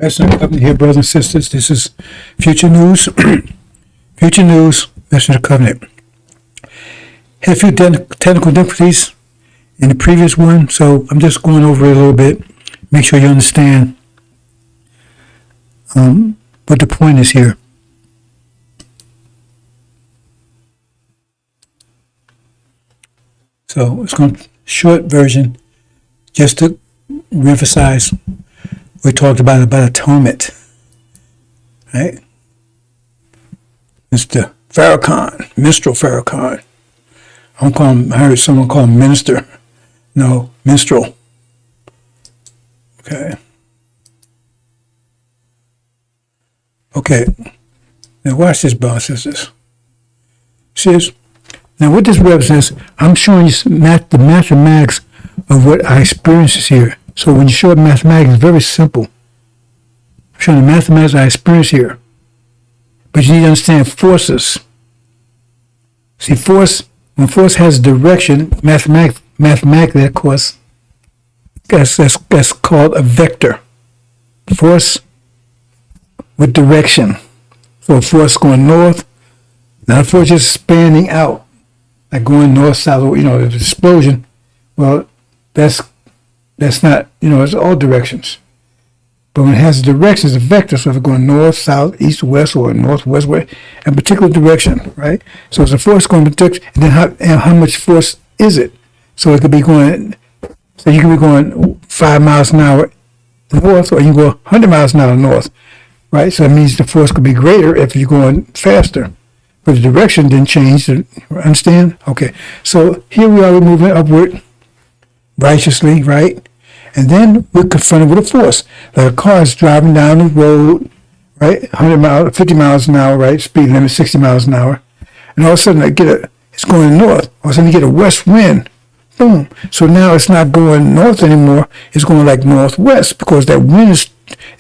Messenger Covenant here, brothers and sisters. This is Future News. Future News, Messenger Covenant. Had a few technical difficulties in the previous one, so I'm just going over it a little bit. Make sure you understand what the point is here. So it's going to short version, just to reemphasize. We talked about atonement, right? Mr. Farrakhan, Minstrel Farrakhan. I heard someone call him minister. No, minstrel. Okay. Okay. Now watch this, brothers and sisters. See this? Now what this represents, I'm showing you the mathematics of what I experience here. So when you show mathematics, it's very simple. I'm showing the mathematics I experience here. But you need to understand forces. See, when force has direction, mathematically, of course, that's called a vector. Force with direction. So a force going north, now a force just expanding out, like going north, south, the explosion. Well, that's not, it's all directions. But when it has directions, a vector, so if it's going north, south, east, west, or northwest way, a particular direction, right? So it's a force going in a direction, and then how much force is it? So it could be going, so you can be going 5 miles an hour north, or you can go 100 miles an hour north, right? So that means the force could be greater if you're going faster. But the direction didn't change, understand? Okay, so here we are, we're moving upward, righteously, right? And then we're confronted with a force. Like a car is driving down the road, right? 100 miles, 50 miles an hour, right? Speed limit 60 miles an hour. And all of a sudden it's going north. All of a sudden you get a west wind. Boom. So now it's not going north anymore. It's going like northwest because that wind is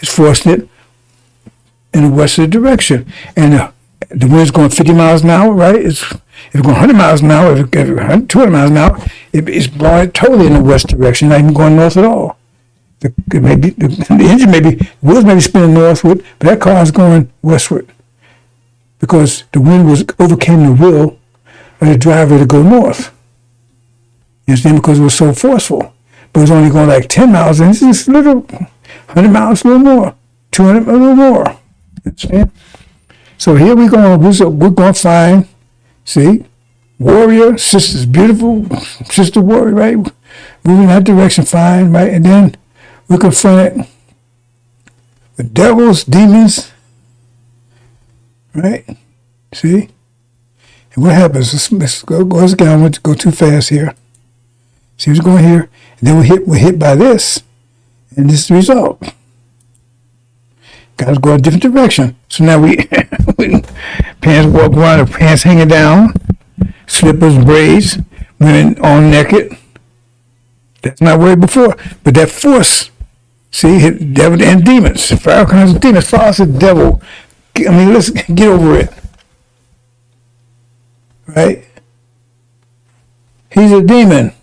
forcing it in a westerly direction. And the wind's going 50 miles an hour, right? If it's going 100 miles an hour, if it's 200 miles an hour, it's blowing totally in the west direction, not even going north at all. The wheels may be spinning northward, but that car is going westward because the wind overcame the will of the driver to go north. You understand? Because it was so forceful. But it was only going like 10 miles, and it's just a little, 100 miles, a little more, 200, a little more. You understand? So here we go. We're going fine. See? Warrior, sister's beautiful, sister warrior, right? Moving in that direction, fine, right? And then we're confronted with devils, demons, right? See? And what happens? Let's go again. I want to go too fast here. See what's going here? And then we're hit by this, and this is the result. Got to go a different direction. So now we pants walk around, the pants hanging down, slippers, braids, women all naked. That's not where before. But that force, see, hit devil and demons. Farrakhan's demons. Father's the devil. I mean, let's get over it. Right? He's a demon.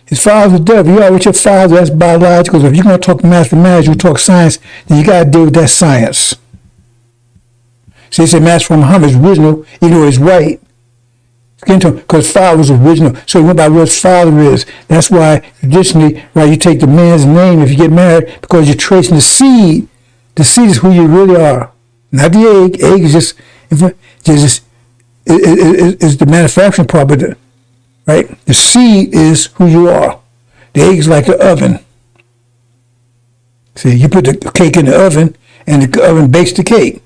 His father's the devil. You are with your father, that's biological. If you're going to talk mathematics, you talk science, then you got to deal with that science. See, it's a match from Muhammad's original, even though it's right. Because father was original. So he went by what his father is. That's why traditionally, right, you take the man's name if you get married because you're tracing the seed. The seed is who you really are. Not the egg. Egg is just is the manufacturing part, but right? The seed is who you are. The egg is like the oven. See, you put the cake in the oven, and the oven bakes the cake.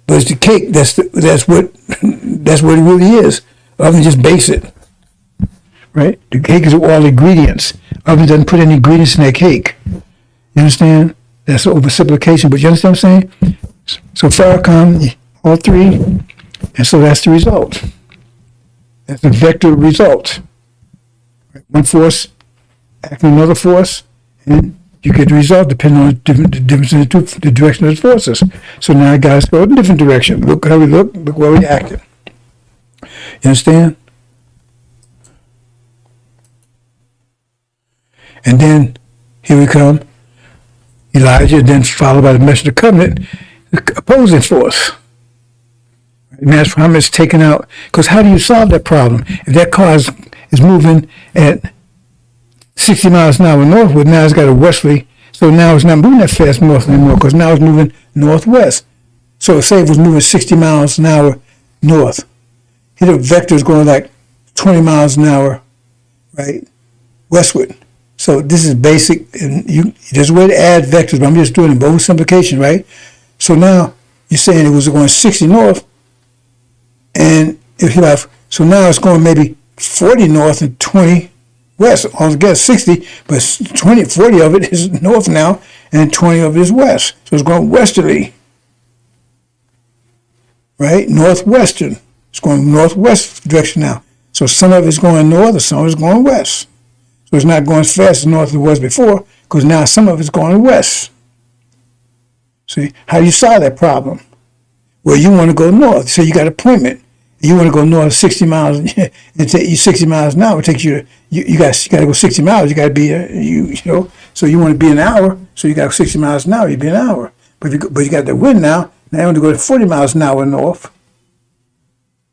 But it's the cake. That's what it really is. Oven just bakes it, right? The cake is all ingredients. Oven doesn't put any ingredients in that cake. You understand? That's oversimplification, but you understand what I'm saying? So Farrakhan, all three, and so that's the result. That's the vector result. One force acting another force, and you get the result depending on the difference in the direction of the forces. So now guys go in a different direction. Look how we look where we acted. You understand? And then here we come. Elijah, then followed by the messenger of the covenant, the opposing force. Mass Muhammad is taken out. Because how do you solve that problem? If that car is moving at 60 miles an hour northward, now it's got a westerly, so now it's not moving that fast north anymore, because now it's moving northwest. So say it was moving 60 miles an hour north. Here the vector is going like 20 miles an hour, right, westward. So this is basic, and there's a way to add vectors, but I'm just doing it oversimplification, right? So now you're saying it was going 60 north, and if you have, so now it's going maybe 40 north and 20 west, altogether 60, but 40 of it is north now, and 20 of it is west. So it's going westerly, right? Northwestern. It's going northwest direction now. So some of it's going north, and some of it's going west. So it's not going as fast as north as it was before, because now some of it's going west. See, how do you solve that problem? Well, you want to go north, so you got an appointment. You want to go north 60 miles, and take you 60 miles an hour. It takes you to, you got to go 60 miles. You got to be, you know, so you want to be an hour, so you got to go 60 miles an hour. You be an hour, but you got the wind now. Now you want to go to 40 miles an hour north,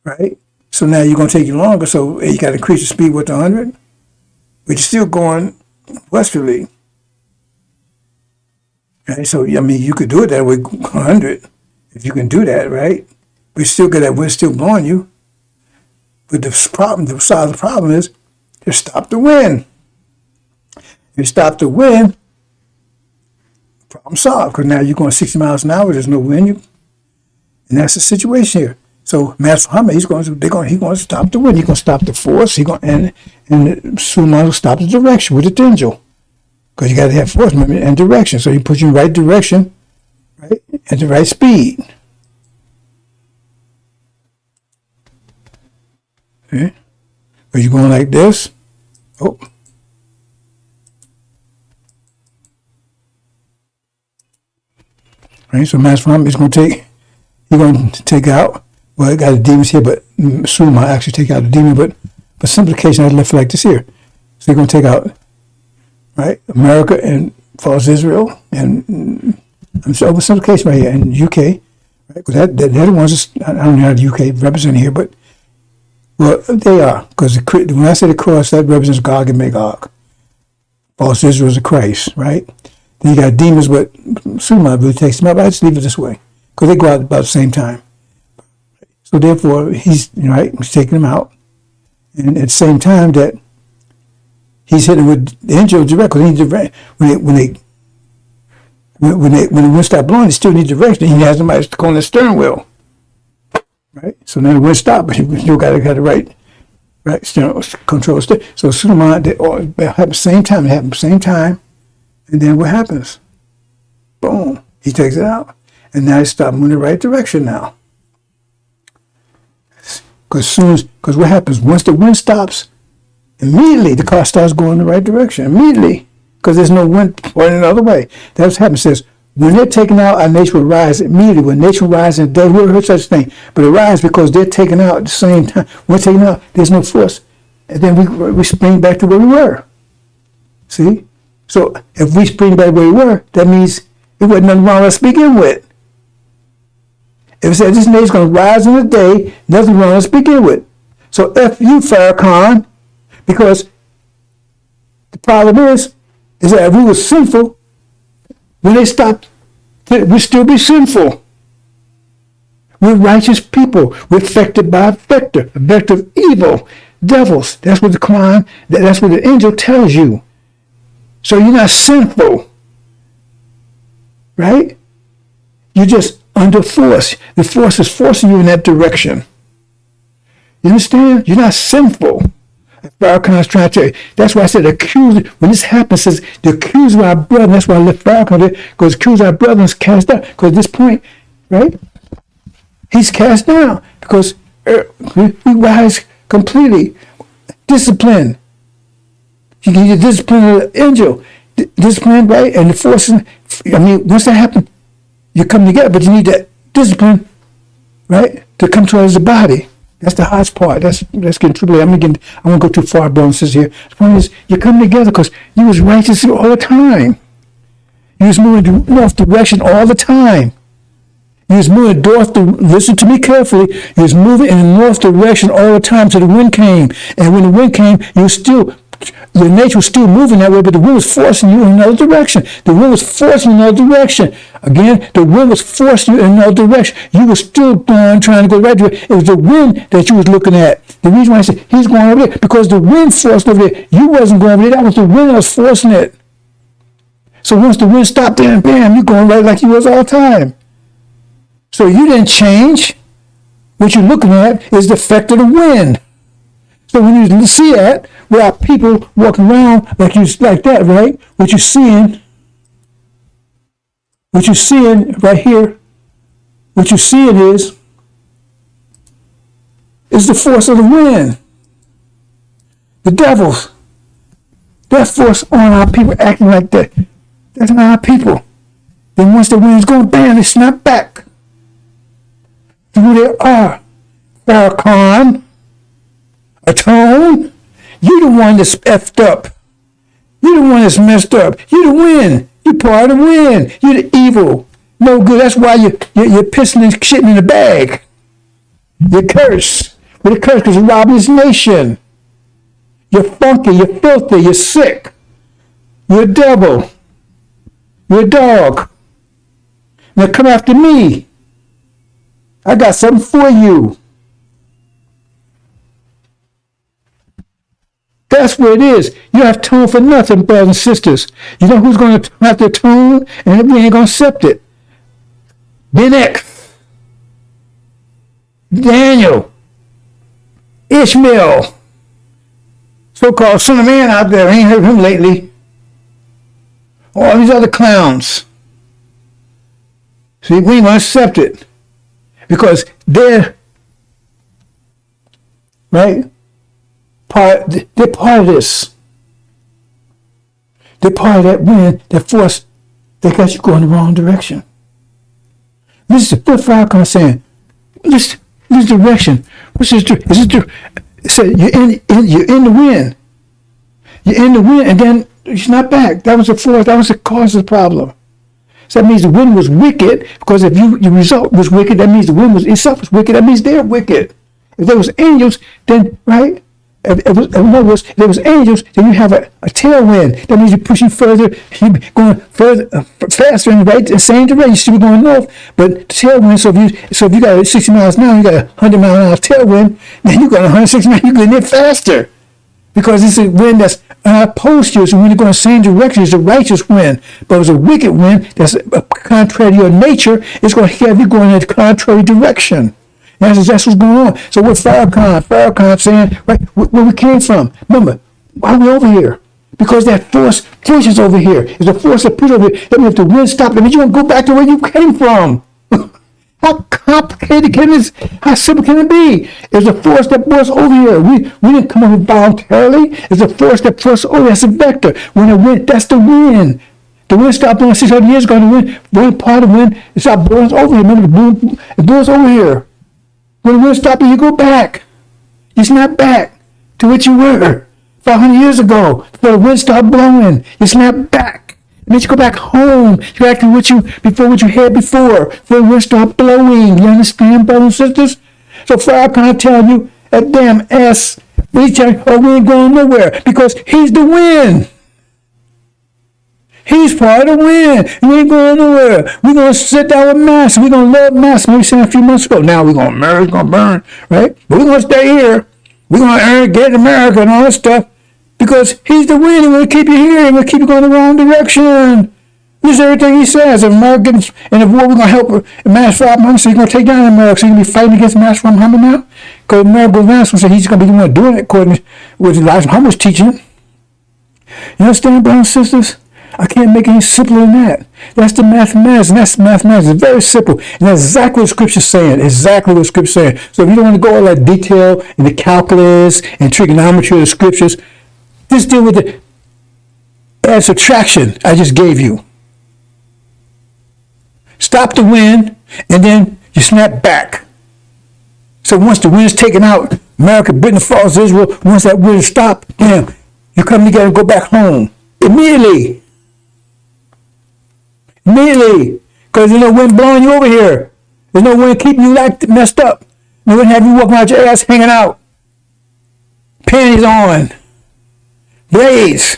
right? So now you're going to take you longer. So you got to increase the speed with 100, but you're still going westerly. Right? So I mean, you could do it that way, 100, if you can do that, right? But you still get that wind still blowing you. But the size of the problem is, just stop the wind. If you stop the wind, problem solved. Because now you're going 60 miles an hour. There's no wind. And that's the situation here. So Master Muhammad, he's going to stop the wind. He's going to stop the force. And Suleiman will stop the direction with the angel. Because you got to have force and direction. So he puts you in the right direction, right, at the right speed. Okay. Are you going like this? Oh. Right, so Master Muhammad is going to take out, well, it got the demons here, but Suleiman actually take out the demon, but for simplification, I left it like this here. So you're going to take out, right, America and false Israel, and oversimplification right here, and UK, right, because they're the ones, I don't know how the UK represent here, but well, they are, because when I say the cross, that represents Gog and Magog. False Israel is the Christ, right? Then you got demons, but Suleiman really takes them up. I just leave it this way, because they go out about the same time. So therefore, he's taking them out, and at the same time that he's hitting with the angel directly. When the wind stop blowing, they still need direction. He has somebody on the stern wheel. Right, so now the wind stopped, but you still got the right control. So Suleiman, they all happen at the same time. They happen at the same time, and then what happens? Boom! He takes it out, and now it's stopping in the right direction now. Because what happens once the wind stops? Immediately the car starts going in the right direction. Immediately, because there's no wind pointing the other way. That's what happens. It says, when they're taken out, our nature will rise immediately. When nature rises in the day, who ever heard such a thing? But it rises because they're taken out at the same time. When we're taken out, there's no force. And then we spring back to where we were. See? So if we spring back where we were, that means it wasn't nothing wrong with us to begin with. If it said this nation's going to rise in the day, nothing wrong with us to begin with. So F you, Farrakhan, because the problem is that if we were sinful, when they stopped, we'd still be sinful. We're righteous people. We're affected by a vector of evil, devils. That's what the Quran, that's what the angel tells you. So you're not sinful, right? You're just under force. The force is forcing you in that direction. You understand? You're not sinful. Farrakhan is trying to tell you. That's why I said accuse. When this happens, says the accuser of our brother. That's why I left Farrakhan there, because accuse our brother is cast down. Because at this point, right, he's cast down because we rise completely. Discipline. You need to discipline the angel. Discipline, right, and the forces. I mean, once that happens, you come together, but you need that discipline, right, to come towards the body. That's the hardest part. That's getting triple. I won't go too far, brothers here. The point is, you come together because you was righteous all the time. You was moving in the north direction all the time. You was moving north, listen to me carefully, you was moving in the north direction all the time till the wind came. And when the wind came, your nature was still moving that way, but the wind was forcing you in another direction. The wind was forcing you in another direction. Again, the wind was forcing you in another direction. You were still going, trying to go the right direction. It was the wind that you was looking at. The reason why I said he's going over there, because the wind forced over there. You wasn't going over there. That was the wind that was forcing it. So once the wind stopped, bam, bam, you're going right like you was all the time. So you didn't change. What you're looking at is the effect of the wind. So when you see that, where people walking around like that, right? What you're seeing right here, what you're seeing is the force of the wind. The devils, that force on our people acting like that. That's not our people. Then once the wind's going, bam, they snap back to who they are. Farrakhan, Atone, you're the one that's effed up. You're the one that's messed up. You're the wind. You're part of the wind. You're the evil. No good. That's why you're pissing and shitting in the bag. You're cursed. With a curse because you're robbing this nation. You're funky. You're filthy. You're sick. You're a devil. You're a dog. Now come after me. I got something for you. That's what it is. You don't have tone for nothing, brothers and sisters. You know who's going to have to tone, and we ain't going to accept it. Ben X, Daniel, Ishmael, so-called son of man out there. I ain't heard of him lately. All these other clowns. See, we ain't going to accept it because they're, right? They're part of this. They're part of that wind, that force that got you going the wrong direction. This is what Farrakhan saying. This direction. What's this? Is this? So you're in the wind. You're in the wind, and then it's not back. That was the force. That was the cause of the problem. So that means the wind was wicked, because if your result was wicked, that means the wind itself was wicked. That means they're wicked. If there was angels, then right. In other words, if there was angels, then you have a tailwind. That means you push you further, you going further, faster in the same direction. You should be going north, but the tailwind. So if you got 60 miles an hour, you got a 100 mile an hour tailwind. Then you got 160 miles. You're getting it faster, because it's a wind that's opposed to you. So when you're going the same direction, it's a righteous wind. But it's a wicked wind that's contrary to your nature. It's going to have you going in a contrary direction. That's what's going on. So what Farrakhan saying, right, where we came from. Remember, why are we over here? Because that force pushes over here. It's a force that pushes over here. That means if the wind stops, that means you want to go back to where you came from. How complicated can this, how simple can it be? It's a force that pushes over here. We didn't come over voluntarily. It's a force that pushes over. That's a vector. When the wind, that's the wind. The wind stopped blowing 600 years ago. The wind, part of the wind, it stopped blowing over here. Remember, it blows over here. When the wind stops, you go back. You snap back to what you were 500 years ago. Before the wind stopped blowing, you snap back. It means you go back home. You go back to what you had before the wind stopped blowing. You understand, brothers and sisters? So Farrakhan telling you that damn ass, we ain't going nowhere, because he's the wind. He's part of the wind. We ain't going nowhere. We're going to sit down with Master. We're going to love Master. Maybe said a few months ago. Now we're going to marry, we're going to burn, right? But we're going to stay here. We're going to get America and all that stuff, because he's the wind. And we'll keep you here, and we'll keep you going the wrong direction. This is everything he says. If Americans in the war, we're going to help Master Muhammad. So he's going to take down America. So he's going to be fighting against Master Muhammad now. Because America goes down, so he's going to be the one doing it according to what Elijah Muhammad was teaching. You understand, brothers and sisters? I can't make it any simpler than that. That's the mathematics, and that's mathematics. It's very simple, and that's exactly what Scripture's saying. Exactly what Scripture's saying. So if you don't want to go all that detail in the calculus and trigonometry of the Scriptures, just deal with the add subtraction I just gave you. Stop the wind, and then you snap back. So once the wind's taken out, America, Britain, falls, Israel, once that wind stops, damn, you come together and go back home immediately. Immediately. Because there's no wind blowing you over here. There's no wind keeping you like messed up. No wind having you walking out your ass hanging out. Panties on. Braids.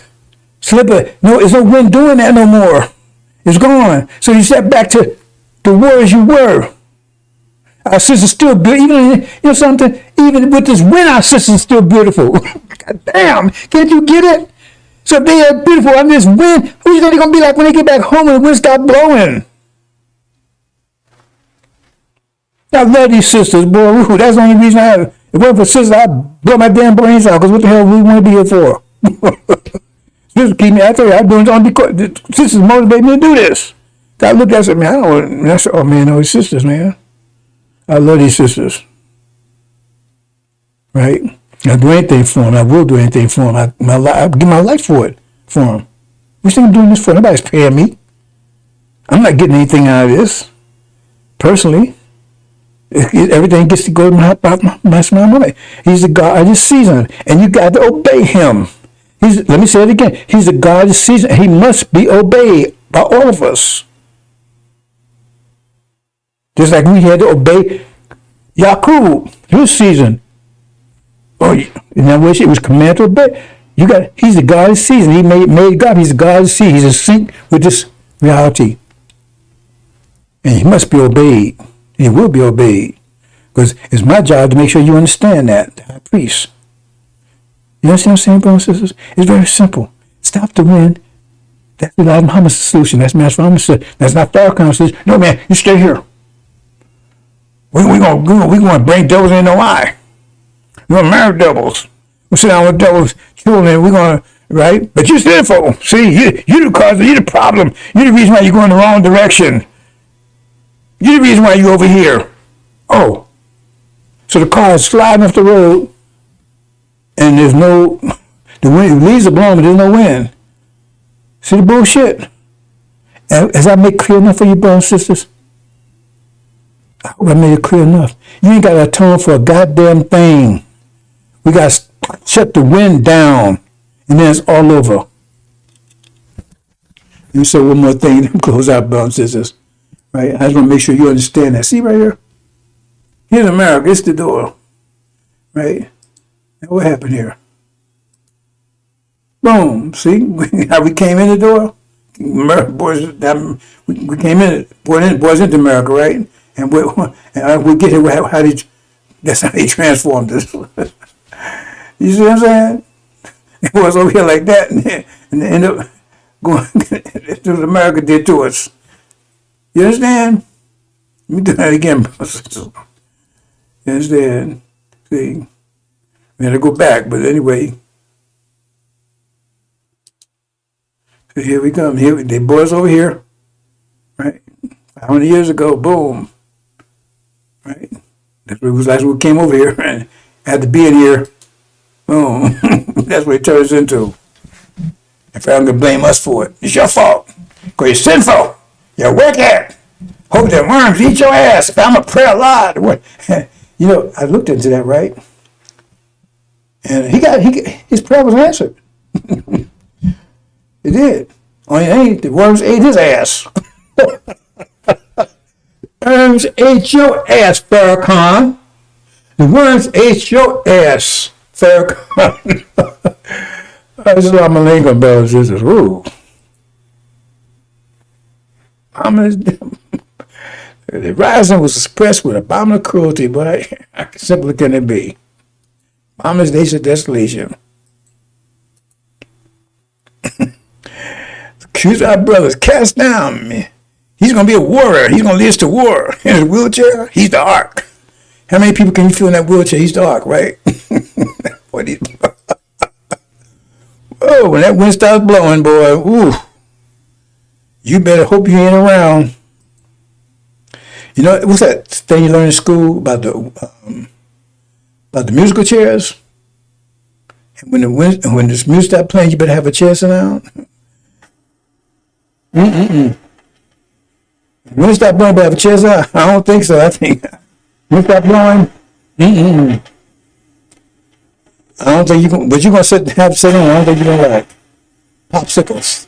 Slipper. No, there's no wind doing that no more. It's gone. So you step back to the warriors you were. Our sisters still beautiful. Even, you know something? Even with this wind, our sisters still beautiful. God damn. Can't you get it? So if they are beautiful on this wind, who you think they're going to be like when they get back home and the wind stop blowing? I love these sisters, boy. Ooh, that's the only reason if it wasn't for sisters, I'd blow my damn brains out, because what the hell we want to be here for? Sisters keep me, I tell you, I'm doing it on because sisters motivate me to do this. I look at it and said, man, I don't want to, oh man, those sisters, man. I love these sisters. Right? I'll do anything for them. I will do anything for them. I'll give my life for it, for them. What you think I'm doing this for? Nobody's paying me. I'm not getting anything out of this, personally. Everything gets to go to my money. He's the God of this season, and you got to obey him. Let me say it again. He's the God of this season. He must be obeyed by all of us. Just like we had to obey Yaqub, his season. Oh, in that way, it was commanded to obey. He's the God of the season. He made God. He's the God of the season. He's in sync with this reality. And he must be obeyed. He will be obeyed. Because it's my job to make sure you understand that, the high priest. You understand what I'm saying, brothers and sisters? It's very simple. Stop the wind. That's Elijah Muhammad's solution. That's Master Muhammad's solution. That's not Farrakhan's solution. No, man, you stay here. We're going to bring devils in no eye. We're going to marry devils. We'll sit down with devils, children, we're going to, right? But you're sinful. See, you're the cause, you're the problem. You're the reason why you're going the wrong direction. You're the reason why you're over here. Oh. So the car is sliding off the road, and there's the wind, the leaves are blowing, but there's no wind. See the bullshit? And as I make clear enough for you, brothers and sisters? I hope I made it clear enough. You ain't got to atone for a goddamn thing. We got to shut the wind down, and then it's all over. And so one more thing to close out, brothers and sisters. Right? I just want to make sure you understand that. See right here? Here's America. It's the door. Right? Now what happened here? Boom. See how we came in the door? Boys, we came in, boys into America, right? And we get it. That's how he transformed us. You see what I'm saying? It was over here like that, and they end up going. That's what America did to us. You understand? Let me do that again, brothers. You understand? See, we had to go back, but anyway. So here we come. Here they boys over here, right? 500 years ago, boom. Right? That's what came over here and had to be in here. Boom. That's what it turns into. If I'm gonna blame us for it, it's your fault. Because you're sinful. You're wicked. Hope the worms eat your ass. If I'm a prayer lot. You know, I looked into that, right? And his prayer was answered. It did. Only the worms ate his ass. Worms ate your ass, Farrakhan. The worms ate your ass, Farrakhan. This is what my lingo, brothers and sisters. Ooh. The rising was expressed with abominable cruelty, but how simple can it be? Abomination, desolation. Accuse our brothers, cast down, man. He's going to be a warrior. He's going to lead us to war. In his wheelchair, he's the ark. How many people can you feel in that wheelchair? He's the ark, right? Oh, when that wind starts blowing, boy, ooh, you better hope you ain't around. You know, what's that thing you learn in school about the musical chairs? And when this music starts playing, you better have a chair sit down. When it stop blowing, but have a chair sit down? I don't think so. I think when it stop blowing, I don't think you can. But you're gonna sit down. I don't think you're gonna like popsicles.